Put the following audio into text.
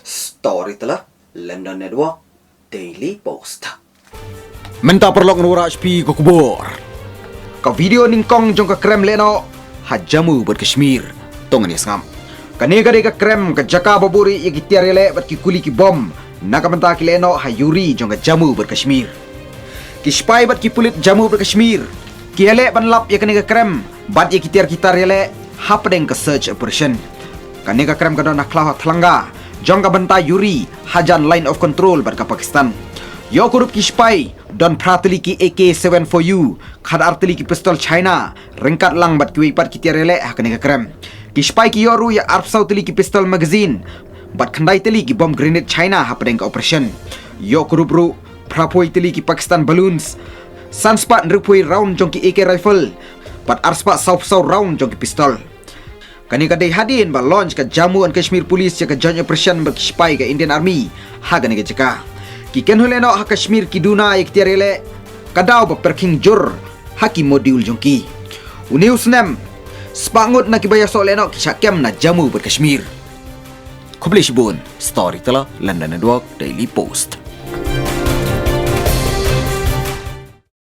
Story telah London Network Daily Post. Menta perlok nura HP ko kubur. Ka video ningkong jong ka krem leno hajamu ber Kashmir. Tongan yasngam. Kanega de ka krem ka jaka baburi yagi tiarele bat ki kuli ki bom. Nakamenta ki leno hayuri jong ka jamu ber Kashmir. Ki spy bat ki pulit jamu ber Kashmir. Ki ele banlap ya kanega krem bat yagi tiar kitar ele hapdeng ka search operation. Kanega krem ka dona klah thlanga. Jong ka banta yuri hajan line of control bat ka Pakistan. Yo kurup ki spy don prateli ki AK-74U khad arteli ki pistol China ringkat lang bat ki wipat ki tiarele hakane ka krem ki spy ki yoru ya arp sauteli ki pistol magazine bat khandai teli ki bomb grenade China hapdeng ka operation yo kurup ru prapoi teli ki Pakistan balloons sunspat nrupui round jong ki AK rifle bat arspa sau round jong ki pistol kani ka dei hadin ba launch ka Jammu and Kashmir Police ya ka joint operation ba ki spy ka Indian Army hagane ka jaka ki ken huleno ha Kashmir ki duna ek tiarele kadaw ba perking jur haki modul jongki unius nem spangut na kibaya soleno ki syakem na Jammu ber Kashmir Kublish bun story telah London Network Daily Post.